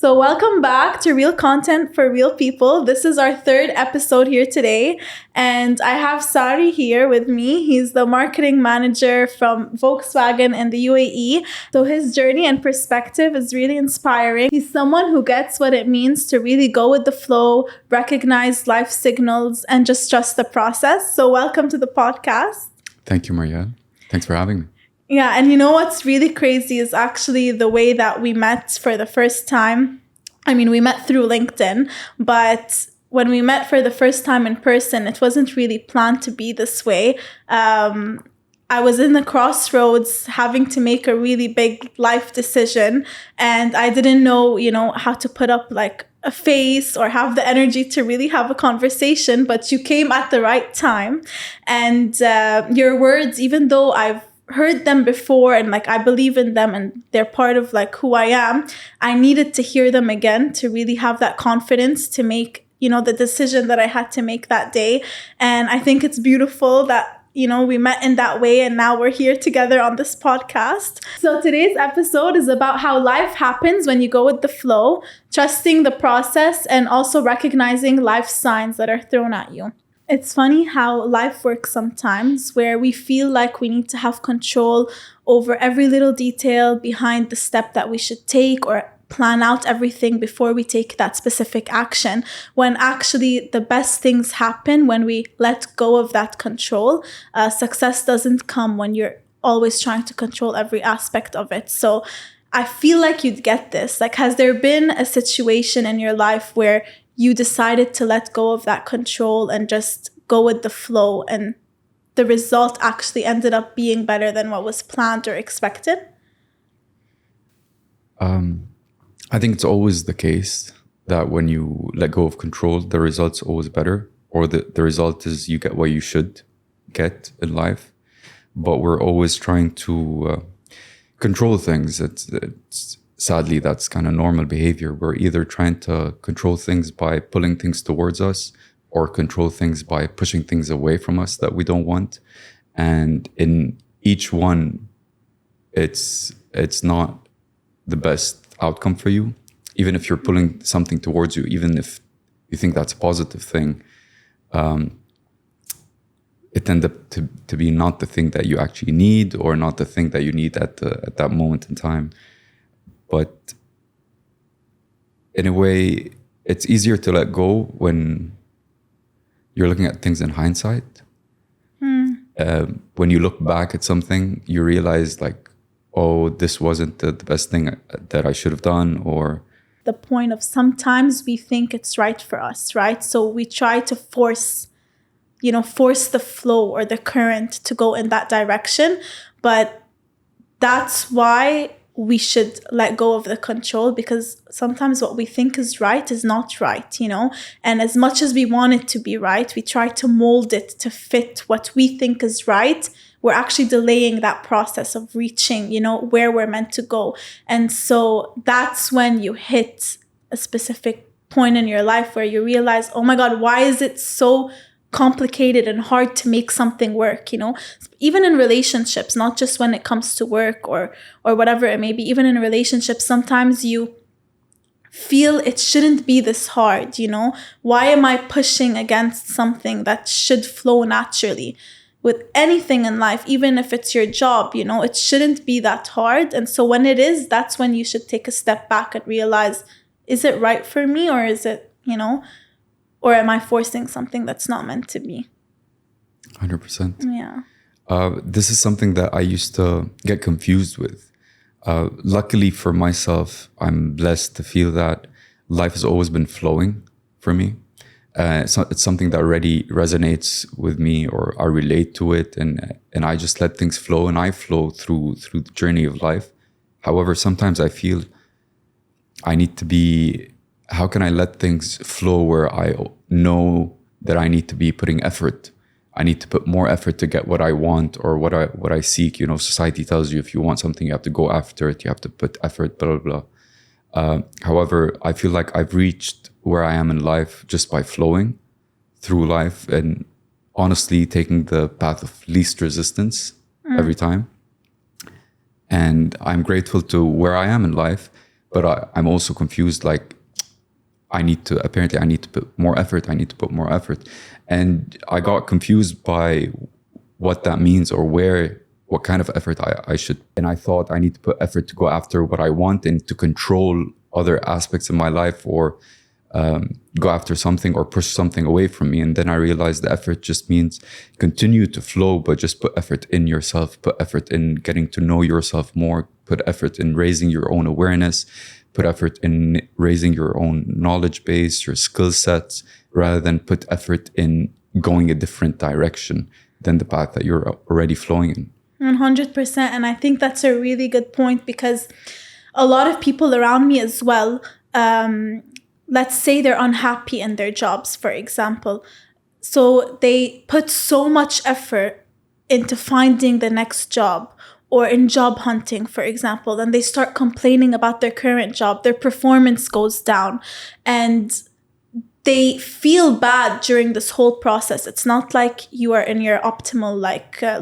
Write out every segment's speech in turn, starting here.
So, welcome back to Real Content for Real People. This is our third episode here today. And I have Sary here with me. He's the marketing manager from Volkswagen in the UAE. So, his journey and perspective is really inspiring. He's someone who gets what it means to really go with the flow, recognize life signals, and just trust the process. So, welcome to the podcast. Thank you, Maria. Thanks for having me. Yeah, and you know what's really crazy is actually the way that we met for the first time. I mean, we met through LinkedIn, but when we met for the first time in person, it wasn't really planned to be this way. I was in the crossroads having to make a really big life decision, and I didn't know, how to put up like a face or have the energy to really have a conversation, but you came at the right time. And your words, even though I've heard them before and like I believe in them and they're part of like who I am, I needed to hear them again to really have that confidence to make, the decision that I had to make that day. And I think it's beautiful that, we met in that way and now we're here together on this podcast. So today's episode is about how life happens when you go with the flow, trusting the process, and also recognizing life signs that are thrown at you. It's funny how life works sometimes, where we feel like we need to have control over every little detail behind the step that we should take, or plan out everything before we take that specific action, when actually the best things happen when we let go of that control. Success doesn't come when you're always trying to control every aspect of it. So I feel like you'd get this. Like, has there been a situation in your life where you decided to let go of that control and just go with the flow, and the result actually ended up being better than what was planned or expected? I think it's always the case that when you let go of control, the result's always better, or the result is you get what you should get in life. But we're always trying to control things. It's sadly, that's kind of normal behavior. We're either trying to control things by pulling things towards us, or control things by pushing things away from us that we don't want. And in each one, it's not the best outcome for you. Even if you're pulling something towards you, even if you think that's a positive thing, it ends up to be not the thing that you actually need, or not the thing that you need at that moment in time. But in a way, it's easier to let go when you're looking at things in hindsight. When you look back at something, you realize like, oh, this wasn't the best thing that I should have done. Or the point of sometimes we think it's right for us, right? So we try to force the flow or the current to go in that direction. But that's why we should let go of the control, because sometimes what we think is right is not right, and as much as we want it to be right, we try to mold it to fit what we think is right. We're actually delaying that process of reaching, where we're meant to go. And so that's when you hit a specific point in your life where you realize, oh my God, why is it so complicated and hard to make something work, even in relationships, not just when it comes to work or whatever it may be. Even in relationships, sometimes you feel it shouldn't be this hard, why am I pushing against something that should flow naturally? With anything in life, even if it's your job, it shouldn't be that hard. And so when it is, that's when you should take a step back and realize, is it right for me, or is it, or am I forcing something that's not meant to be? 100%. Yeah. This is something that I used to get confused with. Luckily for myself, I'm blessed to feel that life has always been flowing for me. It's something that already resonates with me, or I relate to it, and I just let things flow, and I flow through the journey of life. However, sometimes I feel I need to be, how can I let things flow where I know that I need to be putting effort? I need to put more effort to get what I want, or what I seek. Society tells you if you want something, you have to go after it, you have to put effort, blah, blah, blah. However, I feel like I've reached where I am in life just by flowing through life, and honestly taking the path of least resistance every time. And I'm grateful to where I am in life. but I'm also confused. Like, I need to put more effort. I need to put more effort. And I got confused by what that means, or what kind of effort I should. And I thought I need to put effort to go after what I want and to control other aspects of my life, or go after something or push something away from me. And then I realized the effort just means continue to flow, but just put effort in yourself, put effort in getting to know yourself more, put effort in raising your own awareness, put effort in raising your own knowledge base, your skill sets, rather than put effort in going a different direction than the path that you're already flowing in. 100%. And I think that's a really good point, because a lot of people around me as well, let's say they're unhappy in their jobs, for example. So they put so much effort into finding the next job, or in job hunting, for example, then they start complaining about their current job. Their performance goes down and they feel bad during this whole process. It's not like you are in your optimal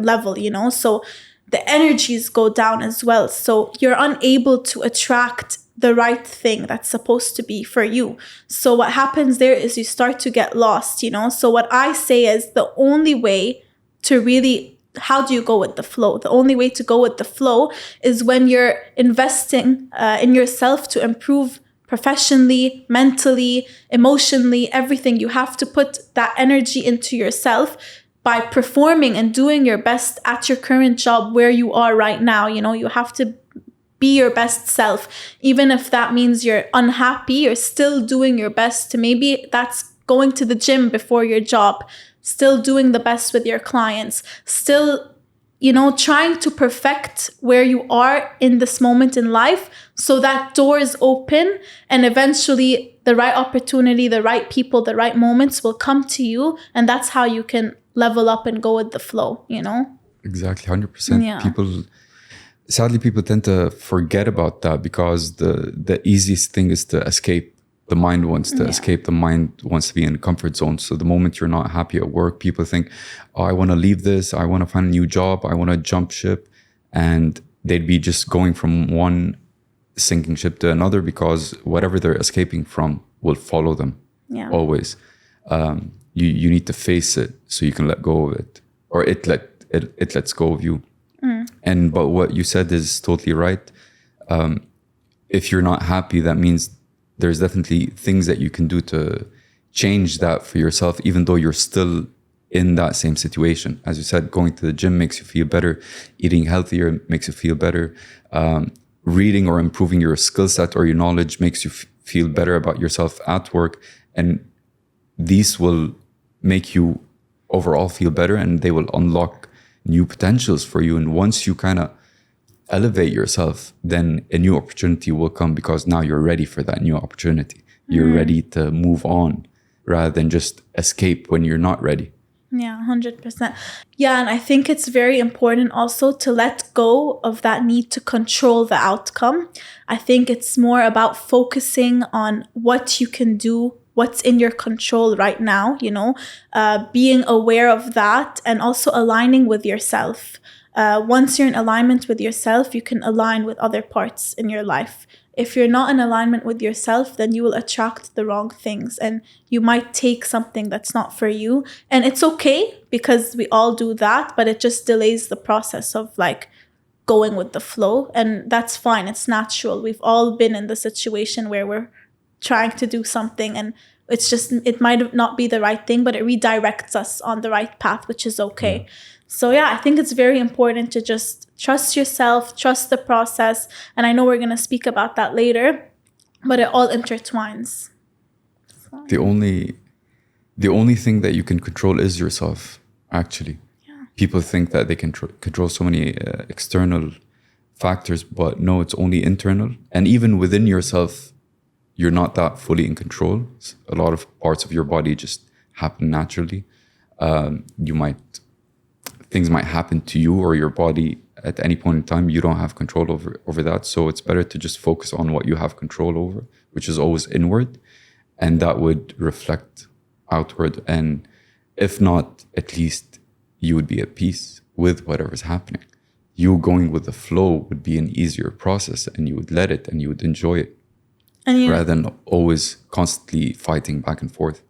level, so the energies go down as well. So you're unable to attract the right thing that's supposed to be for you. So what happens there is you start to get lost, So what I say is the only way to really, how do you go with the flow? The only way to go with the flow is when you're investing in yourself to improve professionally, mentally, emotionally, everything. You have to put that energy into yourself by performing and doing your best at your current job where you are right now. You have to be your best self. Even if that means you're unhappy, you're still doing your best to, maybe that's going to the gym before your job, still doing the best with your clients, still, trying to perfect where you are in this moment in life, so that doors open and eventually the right opportunity, the right people, the right moments will come to you. And that's how you can level up and go with the flow, Exactly, 100%. Yeah. Sadly, people tend to forget about that, because the easiest thing is to escape. The mind wants to escape. The mind wants to be in a comfort zone. So the moment you're not happy at work, people think, oh, I want to leave this. I want to find a new job. I want to jump ship. And they'd be just going from one sinking ship to another, because whatever they're escaping from will follow them always. You need to face it so you can let go of it, or it lets go of you. But what you said is totally right. If you're not happy, that means there's definitely things that you can do to change that for yourself, even though you're still in that same situation. As you said, going to the gym makes you feel better. Eating healthier makes you feel better. Reading or improving your skill set or your knowledge makes you feel better about yourself at work. And these will make you overall feel better, and they will unlock new potentials for you. And once you kind of elevate yourself, then a new opportunity will come, because now you're ready for that new opportunity. You're ready to move on rather than just escape when you're not ready. Yeah, 100%. Yeah, and I think it's very important also to let go of that need to control the outcome. I think it's more about focusing on what you can do, what's in your control right now, being aware of that, and also aligning with yourself. Once you're in alignment with yourself, you can align with other parts in your life. If you're not in alignment with yourself, then you will attract the wrong things, and you might take something that's not for you. And it's okay, because we all do that, but it just delays the process of going with the flow. And that's fine. It's natural. We've all been in the situation where we're trying to do something and it might not be the right thing, but it redirects us on the right path, which is okay. So I think it's very important to just trust yourself, trust the process. And I know we're going to speak about that later, but it all intertwines. So. The only thing that you can control is yourself, actually. Yeah. People think that they can control so many external factors, but no, it's only internal. And even within yourself, you're not that fully in control. A lot of parts of your body just happen naturally. Things might happen to you or your body at any point in time. You don't have control over that. So it's better to just focus on what you have control over, which is always inward. And that would reflect outward. And if not, at least you would be at peace with whatever's happening. You going with the flow would be an easier process, and you would let it and you would enjoy it And rather than always constantly fighting back and forth.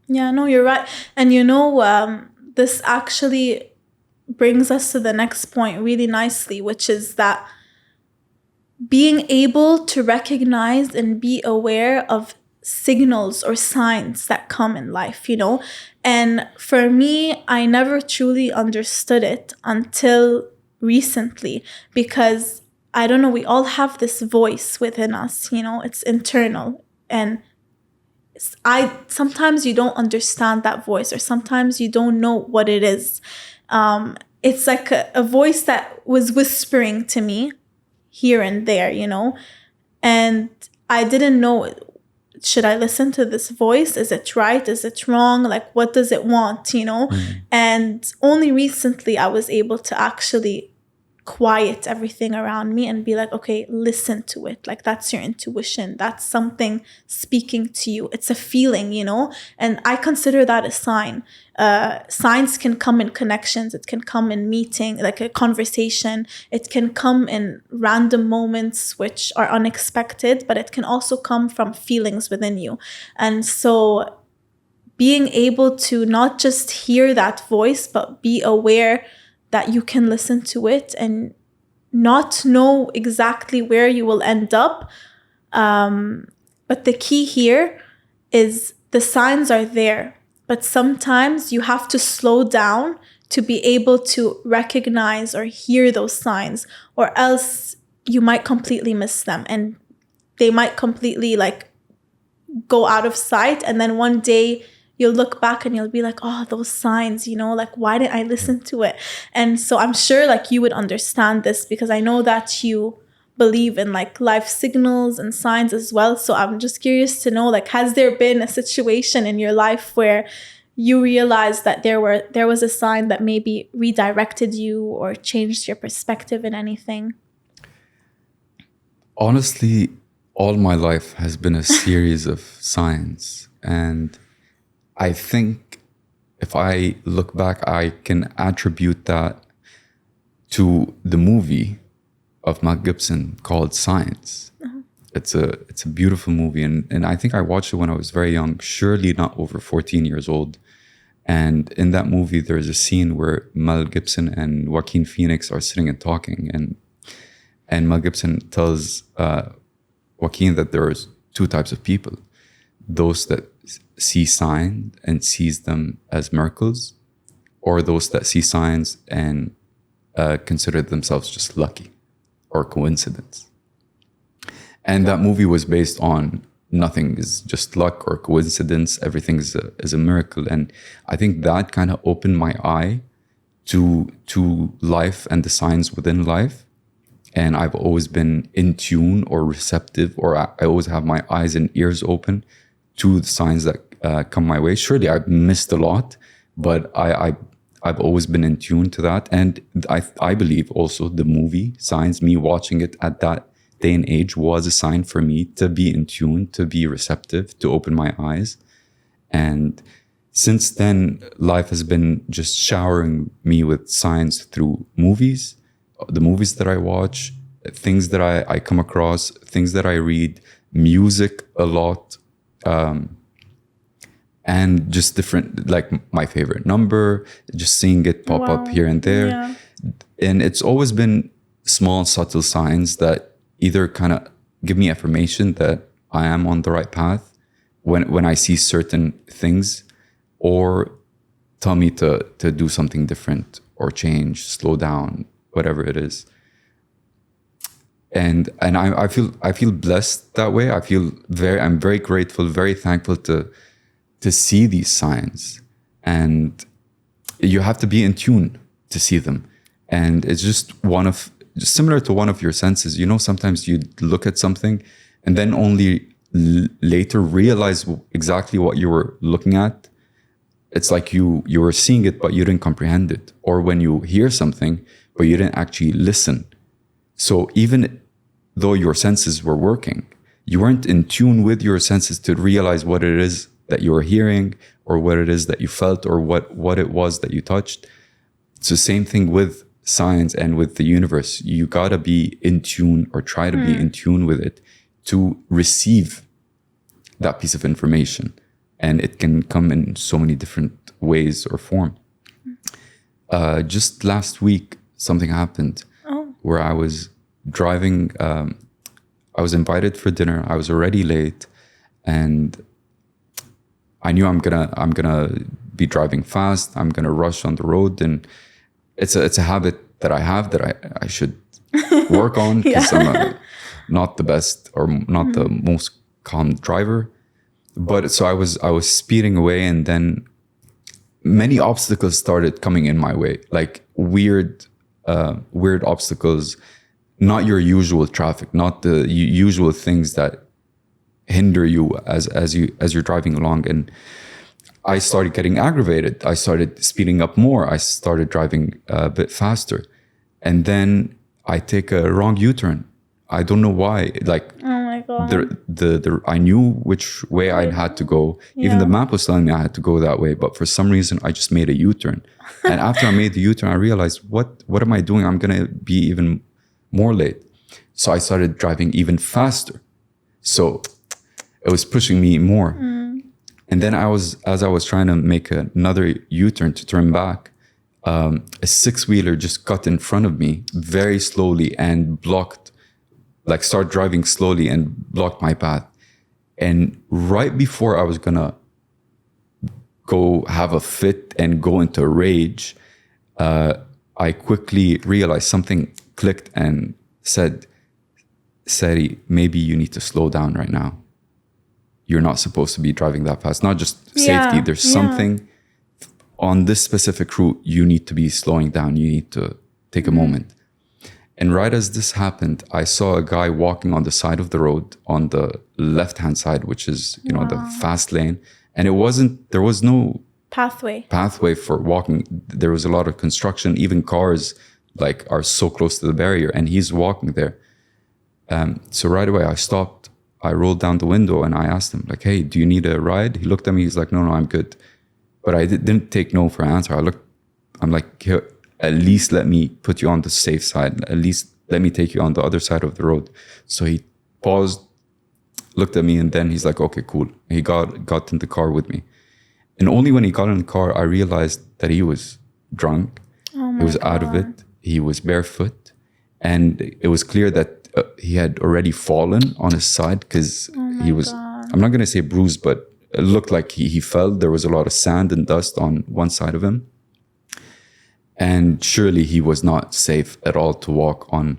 Yeah, no, you're right. And this actually brings us to the next point really nicely, which is that being able to recognize and be aware of signals or signs that come in life, And for me, I never truly understood it until recently, because I don't know, we all have this voice within us, it's internal. And sometimes you don't understand that voice, or sometimes you don't know what it is. It's like a voice that was whispering to me here and there, and I didn't know, should I listen to this voice? Is it right? Is it wrong? Like, what does it want, And only recently I was able to actually quiet everything around me and be like, okay, listen to it. Like, that's your intuition. That's something speaking to you. It's a feeling, and I consider that a sign. Signs can come in connections. It can come in meeting, like a conversation. It can come in random moments which are unexpected, but it can also come from feelings within you. And so being able to not just hear that voice, but be aware that you can listen to it and not know exactly where you will end up. But the key here is the signs are there, but sometimes you have to slow down to be able to recognize or hear those signs, or else you might completely miss them and they might completely go out of sight. And then one day you'll look back and you'll be like, oh, those signs, why didn't I listen to it? And so I'm sure you would understand this, because I know that you believe in life signals and signs as well. So I'm just curious to know, has there been a situation in your life where you realized that there was a sign that maybe redirected you or changed your perspective in anything? Honestly, all my life has been a series of signs. And I think if I look back, I can attribute that to the movie of Mel Gibson called Signs. Uh-huh. It's a beautiful movie. And I think I watched it when I was very young, surely not over 14 years old. And in that movie, there's a scene where Mel Gibson and Joaquin Phoenix are sitting and talking. And Mel Gibson tells Joaquin that there's two types of people. Those that see signs and sees them as miracles, or those that see signs and consider themselves just lucky or coincidence. And that movie was based on nothing is just luck or coincidence. Everything is a miracle. And I think that kind of opened my eye to life and the signs within life. And I've always been in tune or receptive, or I always have my eyes and ears open to the signs that come my way. Surely I've missed a lot, but I've always been in tune to that. And I believe also the movie Signs, me watching it at that day and age, was a sign for me to be in tune, to be receptive, to open my eyes. And since then, life has been just showering me with signs through movies, the movies that I watch, things that I come across, things that I read, music a lot, and just different, my favorite number, just seeing it pop up here and there. Yeah. And it's always been small, subtle signs that either kind of give me affirmation that I am on the right path when I see certain things, or tell me to do something different or change, slow down, whatever it is. And I feel blessed that way. I'm very grateful, very thankful to see these signs. And you have to be in tune to see them. And it's just similar to one of your senses. Sometimes you look at something and then only later realize exactly what you were looking at. It's like you were seeing it, but you didn't comprehend it. Or when you hear something, but you didn't actually listen. So even though your senses were working, you weren't in tune with your senses to realize what it is that you were hearing, or what it is that you felt, or what it was that you touched. It's the same thing with science and with the universe. You gotta be in tune, or try to be in tune with it, to receive that piece of information. And it can come in so many different ways or form. Just last week, something happened where I was driving. I was invited for dinner. I was already late, and I knew I'm gonna be driving fast. I'm gonna rush on the road, and it's a habit that I have that I should work on, because I'm not the best or not the most calm driver. But so I was speeding away, and then many obstacles started coming in my way, like weird obstacles, not your usual traffic, not the usual things that hinder you as you're driving along. And I started getting aggravated. I started speeding up more. I started driving a bit faster, and then I take a wrong U-turn. I don't know why. Like, oh my God. I knew which way I had to go. Even the map was telling me I had to go that way, but for some reason I just made a U-turn. And after I made the U-turn, I realized, what am I doing? I'm gonna be even more late. So I started driving even faster. So it was pushing me more. And then as I was trying to make another U-turn to turn back, a six-wheeler just cut in front of me very slowly and started driving slowly and blocked my path. And right before I was gonna go have a fit and go into rage, I quickly realized something clicked and said, Sary, maybe you need to slow down right now. You're not supposed to be driving that fast. Not just safety. There's something on this specific route. You need to be slowing down. You need to take a moment. And right as this happened, I saw a guy walking on the side of the road on the left-hand side, which is, the fast lane. And there was no pathway for walking. There was a lot of construction. Even cars are so close to the barrier, and he's walking there. So right away I stopped. I rolled down the window and I asked him, like, hey, do you need a ride? He looked at me. He's like, no, I'm good. But I didn't take no for an answer. I'm like, here, at least let me put you on the safe side. At least let me take you on the other side of the road. So he paused, looked at me, and then he's like, okay, cool. He got in the car with me. And only when he got in the car, I realized that he was drunk. He was out of it. He was barefoot. And it was clear that he had already fallen on his side, because he was, I'm not going to say bruised, but it looked like he fell. There was a lot of sand and dust on one side of him. And surely he was not safe at all to walk on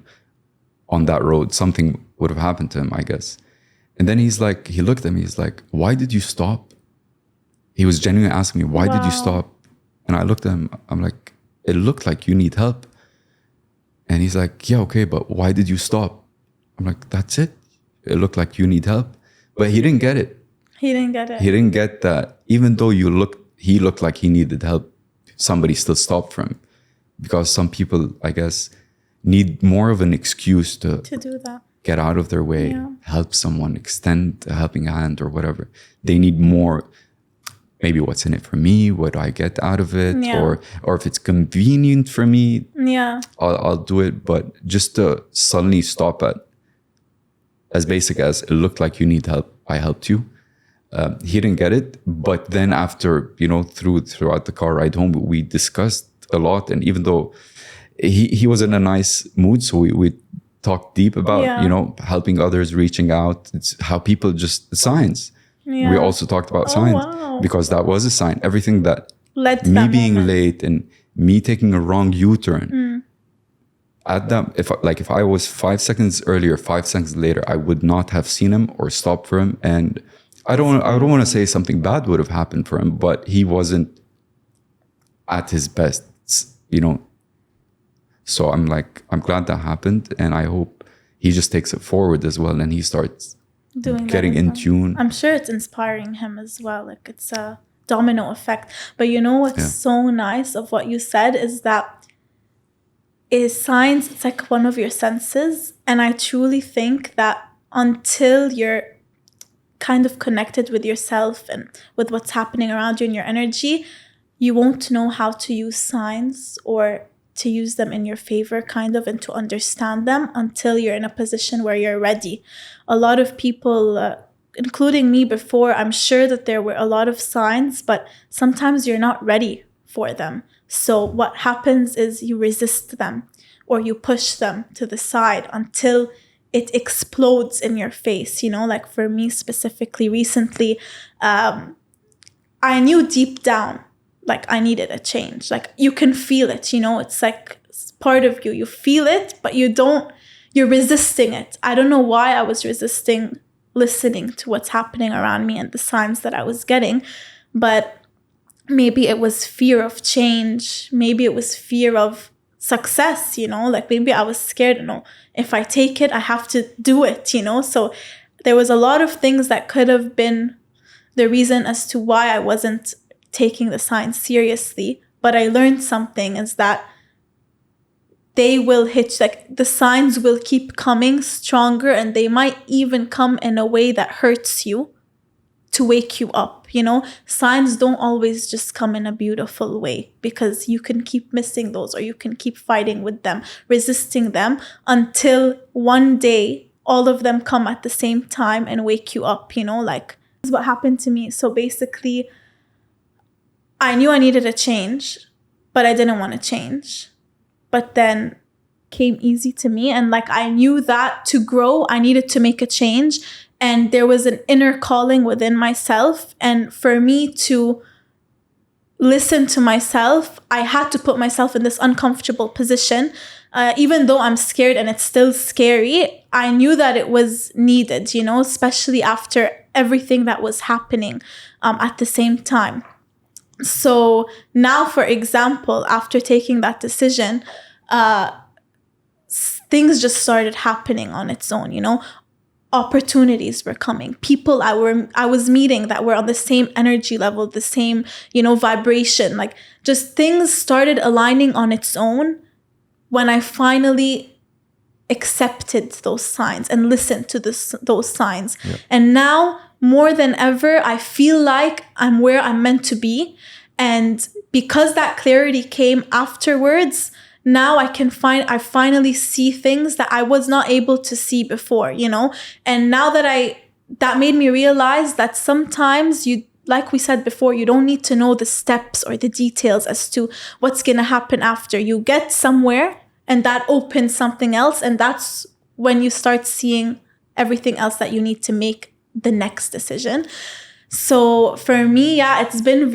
that road. Something would have happened to him, I guess. And then he looked at me, he's like, why did you stop? He was genuinely asking me, why did you stop? And I looked at him, I'm like, it looked like you need help. And he's like, yeah, okay, but why did you stop? I'm like, that's it. It looked like you need help. But he didn't get it. He didn't get it. He didn't get that. Even though he looked like he needed help, somebody still stopped for him. Because some people, I guess, need more of an excuse to do that. Get out of their way, help someone, extend a helping hand or whatever. They need more. Maybe what's in it for me? What do I get out of it? Or if it's convenient for me, I'll do it. But just to suddenly stop at as basic as it looked like you need help, I helped you. He didn't get it. But then after, throughout the car ride home, we discussed a lot. And even though he was in a nice mood, so we talked deep about, helping others, reaching out. It's how people signs. We also talked about signs because that was a sign. Everything that led to me that being moment. late and me taking a wrong U-turn. At that, if I was 5 seconds earlier, 5 seconds later, I would not have seen him or stopped for him. And I don't want to say something bad would have happened for him, but he wasn't at his best, So I'm glad that happened, and I hope he just takes it forward as well, and he starts getting in tune. I'm sure it's inspiring him as well. It's a domino effect. But what's so nice of what you said is that signs, it's like one of your senses. And I truly think that until you're kind of connected with yourself and with what's happening around you and your energy, you won't know how to use signs or to use them in your favor, kind of, and to understand them until you're in a position where you're ready. A lot of people, including me before, I'm sure that there were a lot of signs, but sometimes you're not ready for them. So what happens is you resist them or you push them to the side until it explodes in your face. You know, like for me specifically recently, I knew deep down, like I needed a change. Like you can feel it, you know, it's like it's part of you. You feel it, but you're resisting it. I don't know why I was resisting listening to what's happening around me and the signs that I was getting, but maybe it was fear of change. Maybe it was fear of success, you know, like maybe I was scared, you know, if I take it, I have to do it, you know. So there was a lot of things that could have been the reason as to why I wasn't taking the signs seriously. But I learned something is that they will hit, like the signs will keep coming stronger, and they might even come in a way that hurts you to wake you up. You know, signs don't always just come in a beautiful way, because you can keep missing those, or you can keep fighting with them, resisting them, until one day all of them come at the same time and wake you up, you know. Like this is what happened to me. So basically I knew I needed a change, but I didn't want to change. But then came easy to me, and like I knew that to grow I needed to make a change. And there was an inner calling within myself. And for me to listen to myself, I had to put myself in this uncomfortable position. Even though I'm scared and it's still scary, I knew that it was needed, you know, especially after everything that was happening at the same time. So now, for example, after taking that decision, things just started happening on its own, you know. Opportunities were coming. People I was meeting that were on the same energy level, the same, you know, vibration. Like just things started aligning on its own when I finally accepted those signs and listened to those signs. Yeah. And now more than ever, I feel like I'm where I'm meant to be. And because that clarity came afterwards, now I finally see things that I was not able to see before, you know. And now that made me realize that sometimes you, like we said before, you don't need to know the steps or the details as to what's going to happen after. You get somewhere and that opens something else. And that's when you start seeing everything else that you need to make the next decision. So for me, yeah, it's been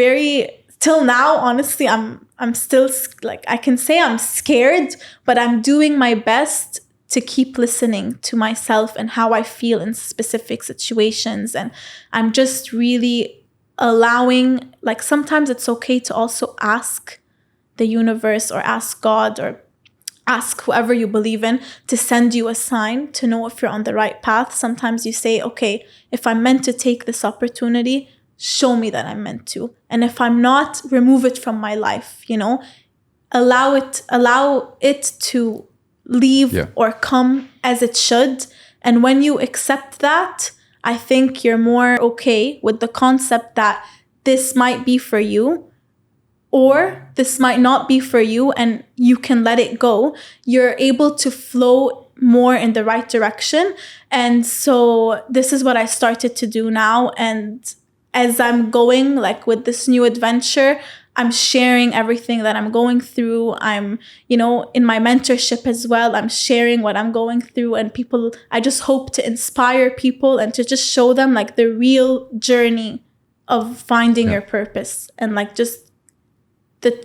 till now, honestly, I'm still, like, I can say I'm scared, but I'm doing my best to keep listening to myself and how I feel in specific situations. And I'm just really allowing, like, sometimes it's okay to also ask the universe or ask God or ask whoever you believe in to send you a sign to know if you're on the right path. Sometimes you say, okay, if I'm meant to take this opportunity, show me that I'm meant to. And if I'm not, remove it from my life, you know. Allow it to leave or come as it should. And when you accept that, I think you're more okay with the concept that this might be for you or this might not be for you, and you can let it go. You're able to flow more in the right direction. And so this is what I started to do now. And as I'm going, like, with this new adventure, I'm sharing everything that I'm going through. I'm, you know, in my mentorship as well, I'm sharing what I'm going through. And I just hope to inspire people and to just show them, like, the real journey of finding your purpose, and, like, just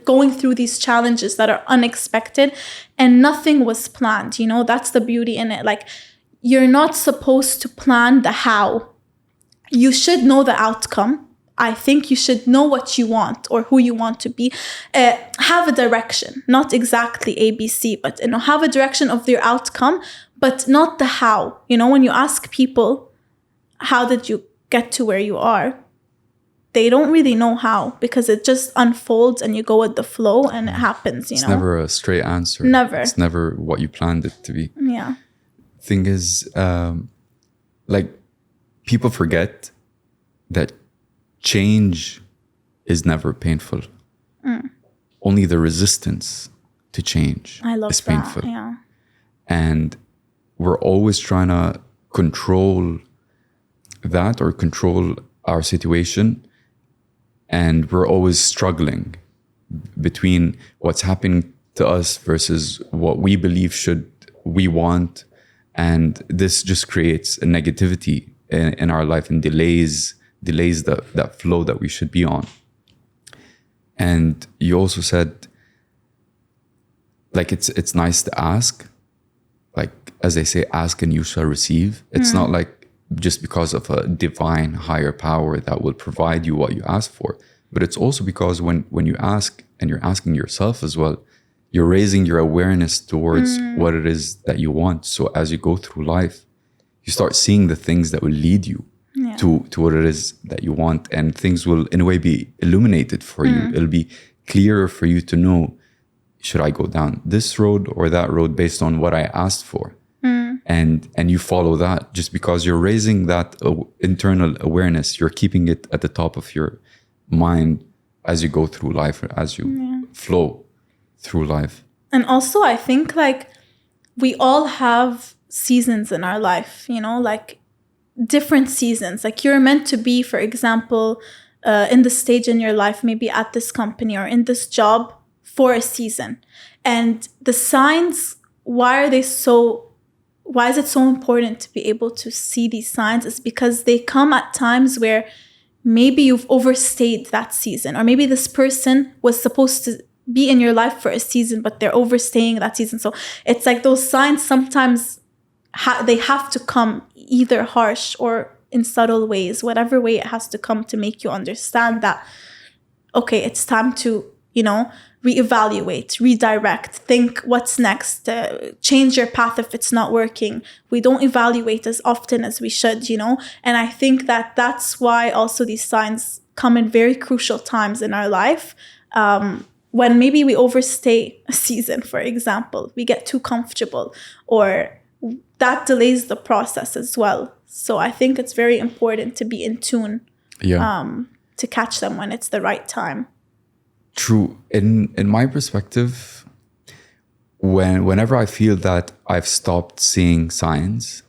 going through these challenges that are unexpected and nothing was planned. You know, that's the beauty in it. Like, you're not supposed to plan the how. You should know the outcome. I think you should know what you want or who you want to be. Have a direction, not exactly ABC, but, you know, have a direction of your outcome, but not the how. You know, when you ask people, how did you get to where you are? They don't really know how, because it just unfolds and you go with the flow and it happens, you know. It's never a straight answer. Never. It's never what you planned it to be. Yeah. Thing is, like, people forget that change is never painful. Only the resistance to change. I love It's that. painful. Yeah. And we're always trying to control that or control our situation. And we're always struggling between what's happening to us versus what we believe we want. And this just creates a negativity in our life and delays that flow that we should be on. And you also said, like, it's nice to ask, like, as they say, ask and you shall receive. It's not like just because of a divine higher power that will provide you what you ask for, but it's also because when you ask, and you're asking yourself as well, you're raising your awareness towards what it is that you want. So as you go through life, you start seeing the things that will lead you to what it is that you want, and things will in a way be illuminated for you. It'll be clearer for you to know, should I go down this road or that road based on what I asked for? And you follow that just because you're raising that internal awareness. You're keeping it at the top of your mind as you go through life, or as you flow through life. And also, I think like we all have seasons in our life, you know, like different seasons. Like you're meant to be, for example, in the stage in your life, maybe at this company or in this job for a season. And the signs, why is it so important to be able to see these signs? Is because they come at times where maybe you've overstayed that season, or maybe this person was supposed to be in your life for a season, but they're overstaying that season. So it's like those signs sometimes they have to come either harsh or in subtle ways, whatever way it has to come to make you understand that, okay, it's time to, you know, reevaluate, redirect, think what's next, change your path if it's not working. We don't evaluate as often as we should, you know? And I think that that's why also these signs come in very crucial times in our life. When maybe we overstay a season, for example, we get too comfortable, or that delays the process as well. So I think it's very important to be in tune, to catch them when it's the right time. True. In my perspective, whenever I feel that I've stopped seeing signs,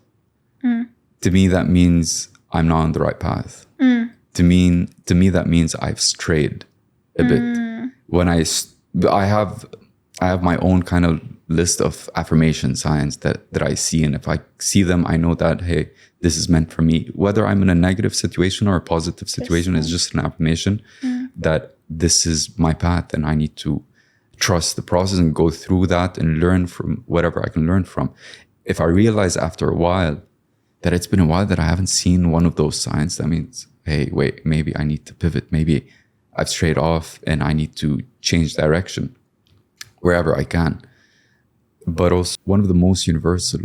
to me that means I'm not on the right path. To me that means I've strayed a bit. When I have my own kind of list of affirmation signs that I see, and if I see them, I know that, hey, this is meant for me. Whether I'm in a negative situation or a positive situation, it's just an affirmation that this is my path, and I need to trust the process and go through that and learn from whatever I can learn from. If I realize after a while that it's been a while that I haven't seen one of those signs, that means, hey, wait, maybe I need to pivot. Maybe I've strayed off and I need to change direction wherever I can. But also, one of the most universal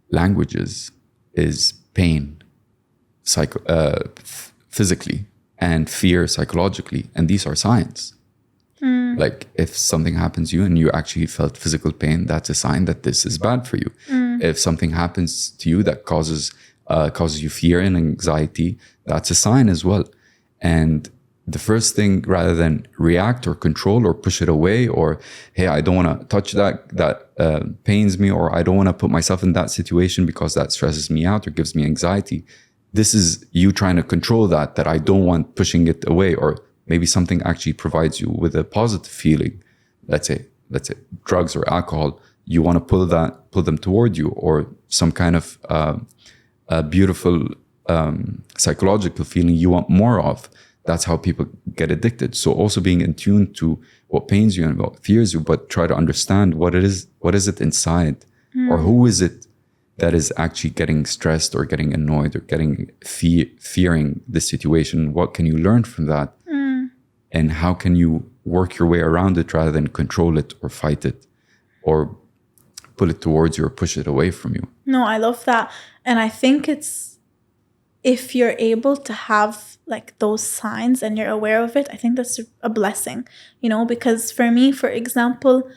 languages is pain, physically, and fear psychologically. And these are signs. Like if something happens to you and you actually felt physical pain, that's a sign that this is bad for you. If something happens to you that causes you fear and anxiety, that's a sign as well. And the first thing, rather than react or control or push it away, or, hey, I don't want to touch that pains me, or I don't want to put myself in that situation because that stresses me out or gives me anxiety. This is you trying to control that I don't want, pushing it away. Or maybe something actually provides you with a positive feeling. Let's say drugs or alcohol. You want to pull them toward you, or some kind of a beautiful psychological feeling you want more of. That's how people get addicted. So also being in tune to what pains you and what fears you, but try to understand what is it inside, or who is it that is actually getting stressed or getting annoyed or getting fearing the situation. What can you learn from that? And how can you work your way around it rather than control it or fight it or pull it towards you or push it away from you? No, I love that. And I think it's, if you're able to have like those signs and you're aware of it, I think that's a blessing, you know, because for me, for example,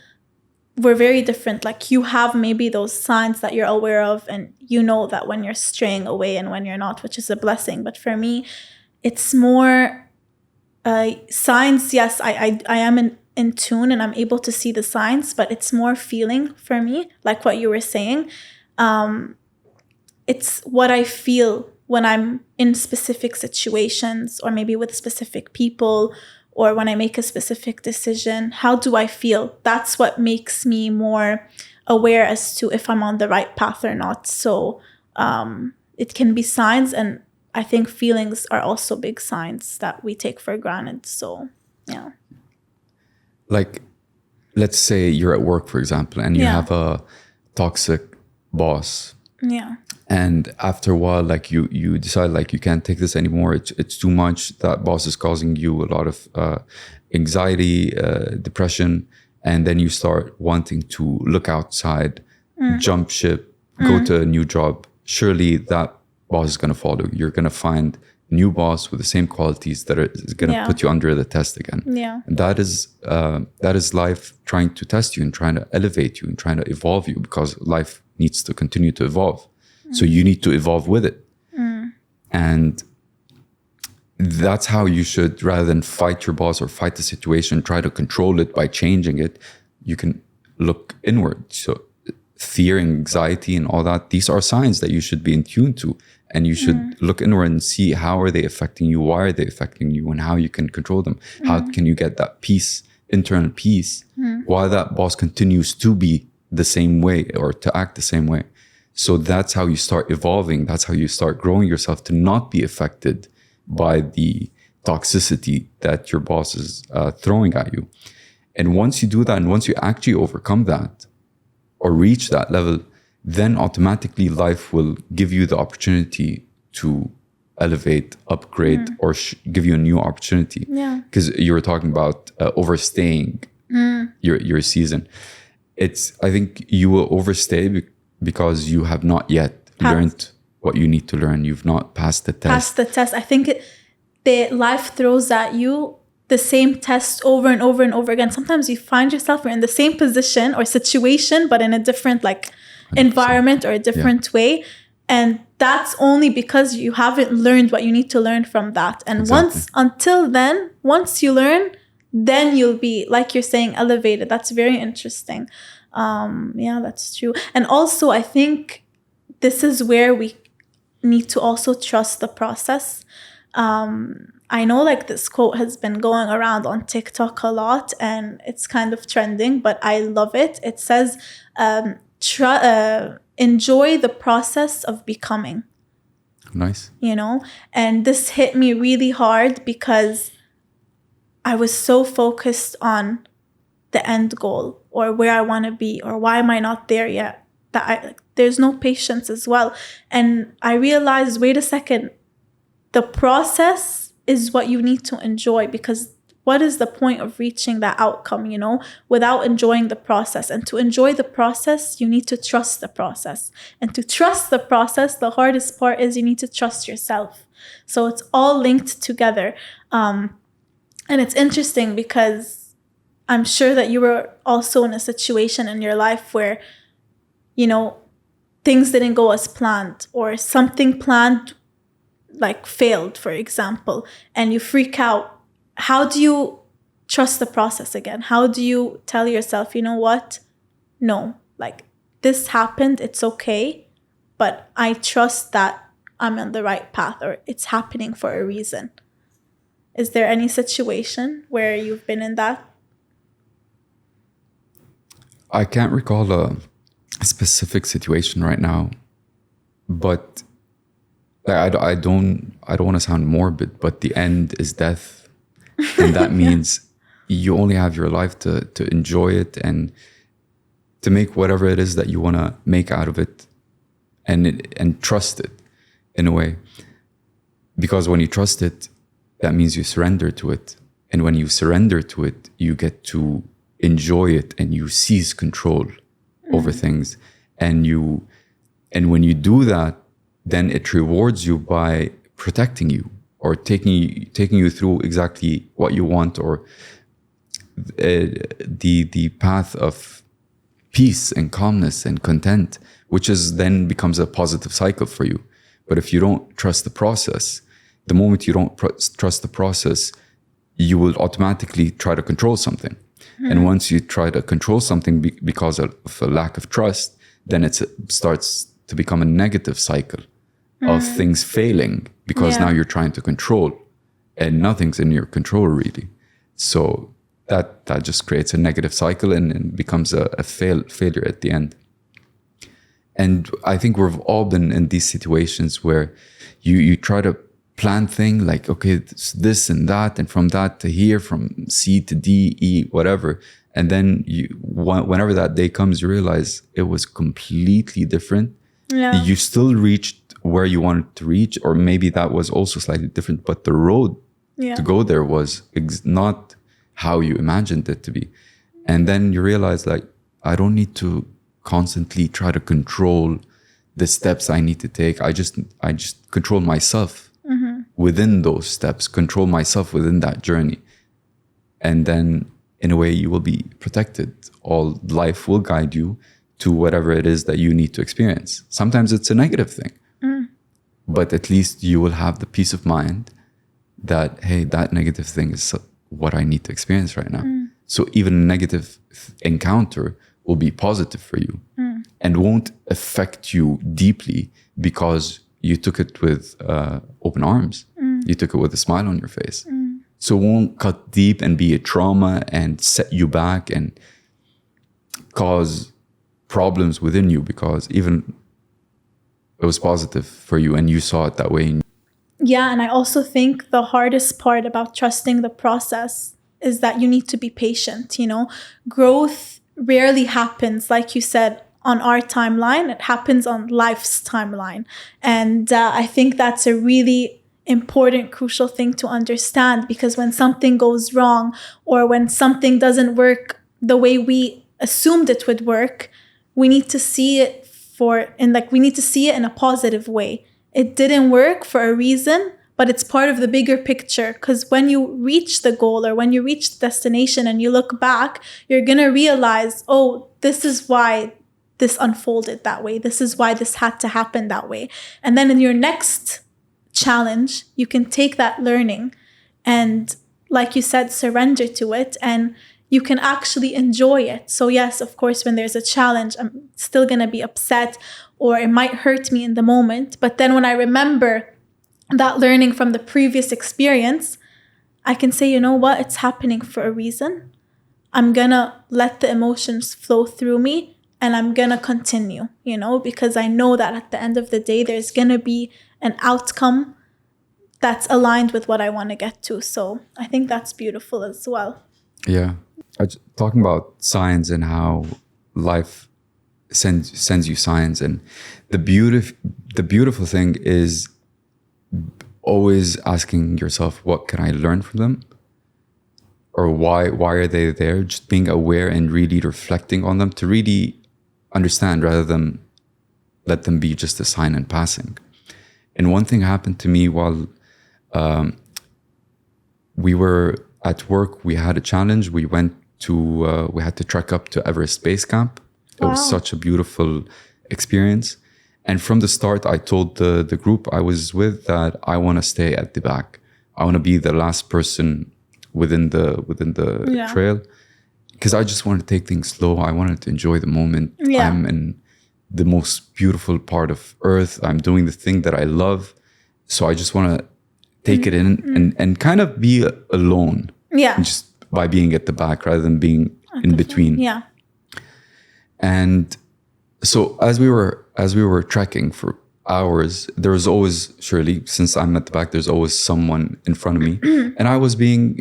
we're very different. Like you have maybe those signs that you're aware of, and you know that when you're straying away and when you're not, which is a blessing. But for me, it's more signs. Yes, I am in tune and I'm able to see the signs, but it's more feeling for me, like what you were saying. It's what I feel when I'm in specific situations, or maybe with specific people, or when I make a specific decision. How do I feel? That's what makes me more aware as to if I'm on the right path or not. So it can be signs, and I think feelings are also big signs that we take for granted. So, yeah. Like, let's say you're at work, for example, and you have a toxic boss. Yeah. And after a while, like you decide like you can't take this anymore. It's too much. That boss is causing you a lot of anxiety, depression. And then you start wanting to look outside, jump ship, go to a new job. Surely that boss is going to follow. You're going to find a new boss with the same qualities that is going to put you under the test again. Yeah. And that is life trying to test you and trying to elevate you and trying to evolve you, because life needs to continue to evolve. So you need to evolve with it. And that's how you should, rather than fight your boss or fight the situation, try to control it by changing it, you can look inward. So fear, anxiety, and all that, these are signs that you should be in tune to. And you should look inward and see how are they affecting you, why are they affecting you, and how you can control them. How can you get that peace, internal peace, while that boss continues to be the same way or to act the same way. So that's how you start evolving. That's how you start growing yourself to not be affected by the toxicity that your boss is throwing at you. And once you do that, and once you actually overcome that or reach that level, then automatically life will give you the opportunity to elevate, upgrade, or give you a new opportunity. Yeah. Because you were talking about overstaying your season. I think you will overstay because you have not yet learned what you need to learn. You've not passed the test. I think the life throws at you the same test over and over and over again. Sometimes you find yourself in the same position or situation, but in a different environment or a different way. And that's only because you haven't learned what you need to learn from that. And once you learn, then you'll be, like you're saying, elevated. That's very interesting. Yeah, that's true. And also, I think this is where we need to also trust the process. I know this quote has been going around on TikTok a lot, and it's kind of trending, but I love it. It says, enjoy the process of becoming. Nice. And this hit me really hard because I was so focused on the end goal, or where I want to be, or why am I not there yet, that there's no patience as well. And I realized, wait a second, the process is what you need to enjoy, because what is the point of reaching that outcome, without enjoying the process? And to enjoy the process, you need to trust the process. And to trust the process, the hardest part is you need to trust yourself. So it's all linked together. And it's interesting because I'm sure that you were also in a situation in your life where, things didn't go as planned, or something planned failed, for example, and you freak out. How do you trust the process again? How do you tell yourself, you know what? No, this happened, it's okay, but I trust that I'm on the right path, or it's happening for a reason. Is there any situation where you've been in that? I can't recall a specific situation right now, but I don't want to sound morbid, but the end is death, and that means you only have your life to enjoy it and to make whatever it is that you want to make out of it, and trust it in a way, because when you trust it, that means you surrender to it, and when you surrender to it, you get to enjoy it, and you seize control over things, and when you do that, then it rewards you by protecting you, or taking you through exactly what you want, or the path of peace and calmness and content, which then becomes a positive cycle for you. But if you don't trust the process, the moment you don't trust the process, you will automatically try to control something. And once you try to control something because of a lack of trust, then it starts to become a negative cycle of things failing because now you're trying to control and nothing's in your control really. So that just creates a negative cycle and becomes a failure at the end. And I think we've all been in these situations where you try to plan thing like, okay, this and that, and from that to here, from C to D, E, whatever. And then whenever that day comes, you realize it was completely different. Yeah. You still reached where you wanted to reach, or maybe that was also slightly different, but the road to go there was not how you imagined it to be. And then you realize like, I don't need to constantly try to control the steps I need to take. I just control myself within those steps, control myself within that journey. And then in a way you will be protected. All life will guide you to whatever it is that you need to experience. Sometimes it's a negative thing, but at least you will have the peace of mind that, hey, that negative thing is what I need to experience right now. So even a negative encounter will be positive for you and won't affect you deeply because you took it with open arms. You took it with a smile on your face. So it won't cut deep and be a trauma and set you back and cause problems within you because even it was positive for you and you saw it that way. Yeah, and I also think the hardest part about trusting the process is that you need to be patient, you know? Growth rarely happens, like you said, on our timeline. It happens on life's timeline. And I think that's a really important, crucial thing to understand, because when something goes wrong or when something doesn't work the way we assumed it would work, we need to see it we need to see it in a positive way. It didn't work for a reason, but it's part of the bigger picture. Because when you reach the goal or when you reach the destination and you look back, you're going to realize, oh, this is why this unfolded that way. This is why this had to happen that way. And then in your next challenge, you can take that learning and, like you said, surrender to it, and you can actually enjoy it. So yes, of course, when there's a challenge, I'm still going to be upset or it might hurt me in the moment. But then when I remember that learning from the previous experience, I can say, you know what, it's happening for a reason. I'm going to let the emotions flow through me and I'm going to continue, you know, because I know that at the end of the day, there's going to be an outcome that's aligned with what I want to get to. So I think that's beautiful as well. Yeah. Talking about signs and how life sends you signs, and the beautiful thing is always asking yourself, what can I learn from them? Or why are they there? Just being aware and really reflecting on them to really understand rather than let them be just a sign in passing. And one thing happened to me while we were at work. We had a challenge. We had to trek up to Everest Base Camp. It was such a beautiful experience. And from the start, I told the group I was with that I want to stay at the back. I want to be the last person within the trail, because I just wanted to take things slow. I wanted to enjoy the moment. Yeah. I'm in the most beautiful part of Earth. I'm doing the thing that I love. So I just want to take it in and kind of be alone. Yeah. Just by being at the back rather than being in between. Yeah. And so as we were trekking for hours, there was always, surely, since I'm at the back, there's always someone in front of me. And I was being,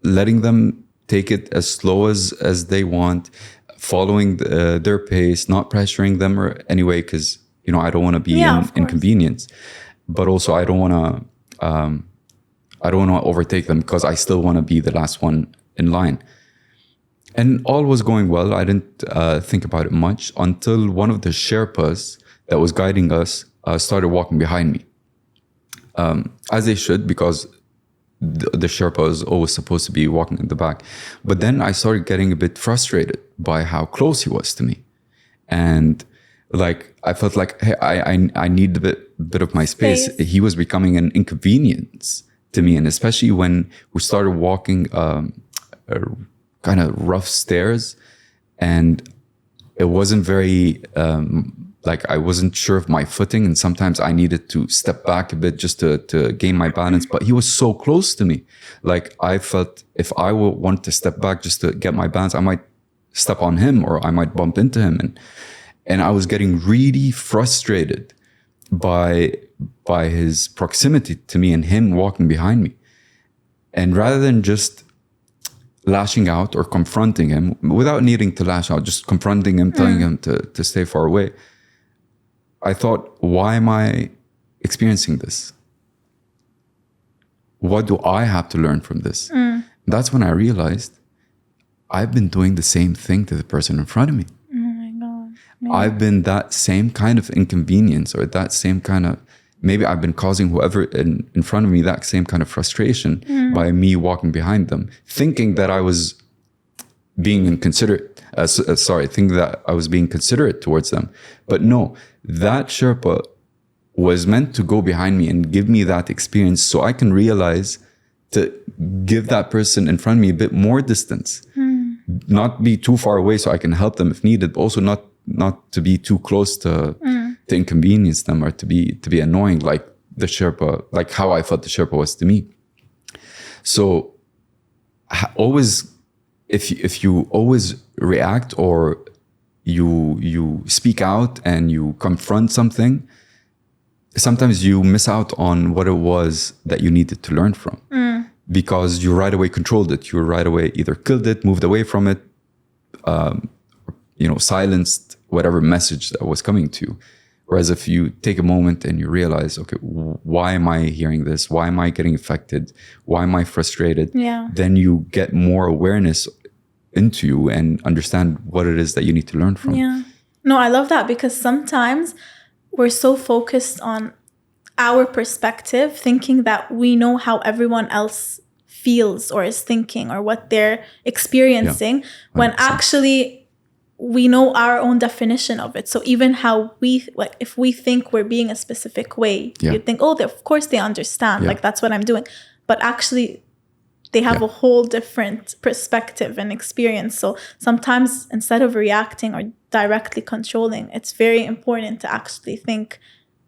letting them take it as slow as they want, following their pace, not pressuring them or anyway, because, I don't want to be inconvenience. But also I don't want to overtake them because I still want to be the last one in line. And all was going well. I didn't think about it much until one of the Sherpas that was guiding us started walking behind me. As they should, because the Sherpa is always supposed to be walking in the back. But then I started getting a bit frustrated by how close he was to me. And I felt like, hey, I need a bit of my space. He was becoming an inconvenience to me. And especially when we started walking kind of rough stairs, and it wasn't very like I wasn't sure of my footing, and sometimes I needed to step back a bit just to gain my balance. But he was so close to me. Like I felt if I would want to step back just to get my balance, I might step on him or I might bump into him. And I was getting really frustrated by his proximity to me and him walking behind me. And rather than just lashing out or confronting him without needing to lash out, just confronting him, telling him to stay far away, I thought, why am I experiencing this? What do I have to learn from this? That's when I realized I've been doing the same thing to the person in front of me. Oh my God. Yeah. I've been that same kind of inconvenience, or that same kind of, maybe I've been causing whoever in front of me that same kind of frustration by me walking behind them, thinking that I was being inconsiderate, thinking that I was being considerate towards them. But no, that Sherpa was meant to go behind me and give me that experience so I can realize to give that person in front of me a bit more distance, not be too far away so I can help them if needed, but also not to be too close to inconvenience them or to be annoying like the Sherpa, like how I felt the Sherpa was to me. So always, if you always react or you speak out and you confront something, sometimes you miss out on what it was that you needed to learn from, because you right away controlled it. You right away either killed it, moved away from it, silenced whatever message that was coming to you. Whereas if you take a moment and you realize, okay, why am I hearing this? Why am I getting affected? Why am I frustrated? Yeah. Then you get more awareness into you and understand what it is that you need to learn from. Yeah. No, I love that, because sometimes we're so focused on our perspective, thinking that we know how everyone else feels or is thinking or what they're experiencing, when actually we know our own definition of it. So even how if we think we're being a specific way, you think, oh, of course they understand. Like that's what I'm doing. But actually they have a whole different perspective and experience. So sometimes instead of reacting or directly controlling, it's very important to actually think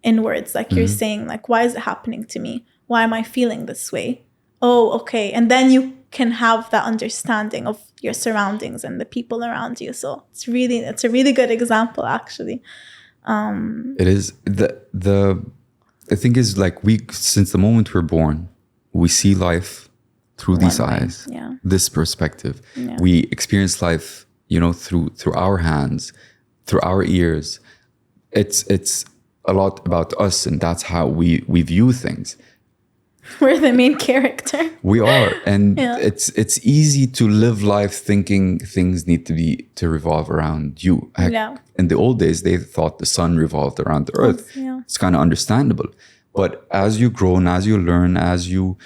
inwards. Like you're saying, like, why is it happening to me? Why am I feeling this way? Oh, okay. And then you can have that understanding of your surroundings and the people around you. So it's a really good example, actually. It is. The thing is, like, since the moment we're born, we see life through these eyes, this perspective. Yeah. We experience life, through our hands, through our ears. It's a lot about us, and that's how we view things. We're the main character. We are, and it's easy to live life thinking things need to revolve around you. In the old days, they thought the sun revolved around the earth. It's kind of understandable. But as you grow and as you learn, as you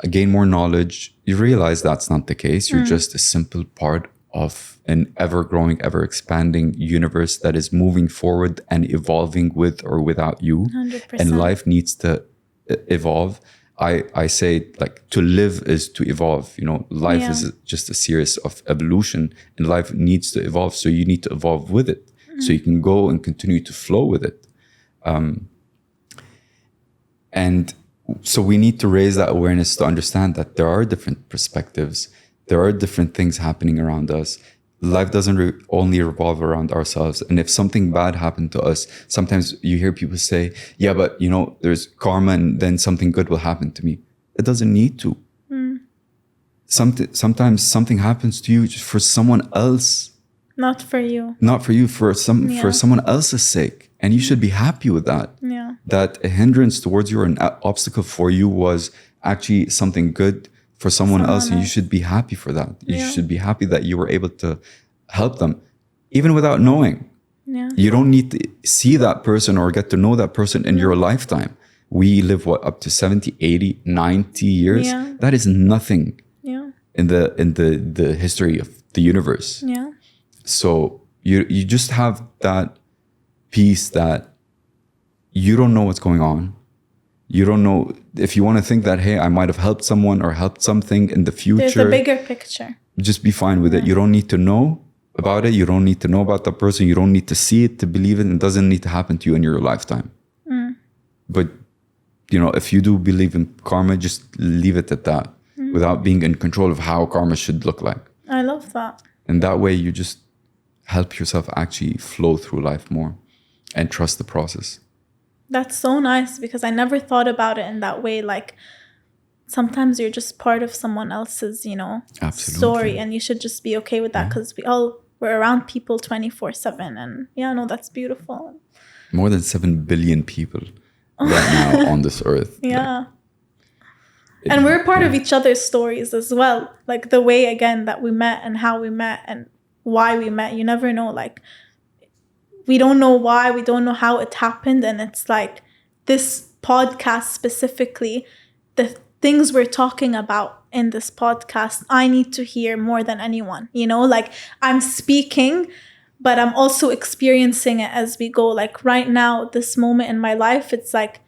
gain more knowledge, you realize that's not the case. You're just a simple part of an ever-growing, ever-expanding universe that is moving forward and evolving with or without you. 100%. And life needs to evolve. I say, like, to live is to evolve. Life is just a series of evolution, and life needs to evolve. So you need to evolve with it, so you can go and continue to flow with it. And so we need to raise that awareness to understand that there are different perspectives. There are different things happening around us. Life doesn't only revolve around ourselves. And if something bad happened to us, sometimes you hear people say, yeah, but there's karma and then something good will happen to me. It doesn't need to. Sometimes something happens to you just for someone else. Not for you. Not for you, for someone else's sake. And you should be happy with that. Yeah. That a hindrance towards you or an obstacle for you was actually something good for someone else, and you should be happy for that. You should be happy that you were able to help them, even without knowing. Yeah. You don't need to see that person or get to know that person in your lifetime. We live, up to 70, 80, 90 years? Yeah. That is nothing in the history of the universe. Yeah. So you just have that peace that you don't know what's going on. You don't know if you want to think that, hey, I might have helped someone or helped something in the future. There's a bigger picture. just be fine with it. You don't need to know about it. You don't need to know about that person. You don't need to see it to believe it. It doesn't need to happen to you in your lifetime. But, if you do believe in karma, just leave it at that without being in control of how karma should look like. I love that. And that way you just help yourself actually flow through life more and trust the process. That's so nice, because I never thought about it in that way. Like, sometimes you're just part of someone else's, story, and you should just be okay with that, because we're around people 24/7. And that's beautiful. More than 7 billion people right now on this earth. Yeah. And we're part of each other's stories as well. Like the way, again, that we met and how we met and why we met. You never know. Like, we don't know why, we don't know how it happened. And it's like this podcast specifically, the things we're talking about in this podcast, I need to hear more than anyone. Like, I'm speaking, but I'm also experiencing it as we go. Like right now, this moment in my life, it's like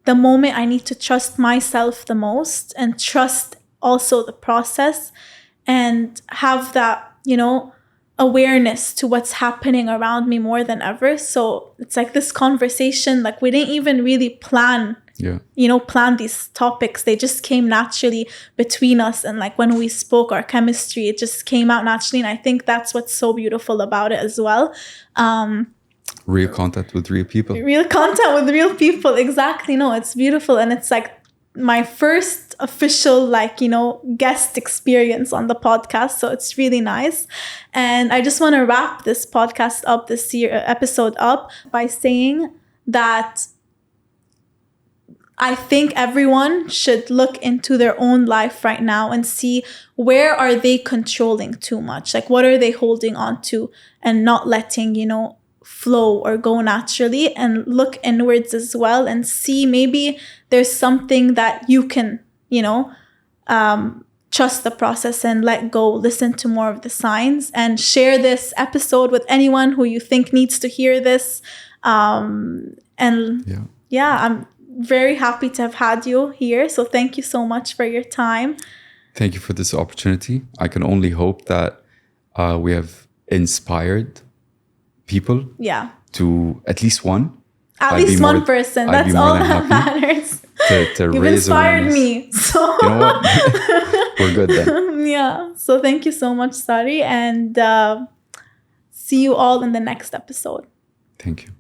the moment I need to trust myself the most and trust also the process and have that, awareness to what's happening around me more than ever. So it's like this conversation, like we didn't even really plan these topics. They just came naturally between us. And like when we spoke, our chemistry, it just came out naturally. And I think that's what's so beautiful about it as well. Real contact with real people. Real contact with real people. Exactly. No, it's beautiful. And it's like my first official, guest experience on the podcast. So it's really nice. And I just want to wrap this podcast up, this episode up, by saying that I think everyone should look into their own life right now and see, where are they controlling too much? Like, what are they holding on to and not letting, flow or go naturally? And look inwards as well and see, maybe there's something that you can, trust the process and let go, listen to more of the signs, and share this episode with anyone who you think needs to hear this. I'm very happy to have had you here. So thank you so much for your time. Thank you for this opportunity. I can only hope that we have inspired people to at least one. At least one person. That's all that matters. To You've raise inspired awareness. me. So You know what? We're good then. Yeah. So thank you so much, Sary. And see you all in the next episode. Thank you.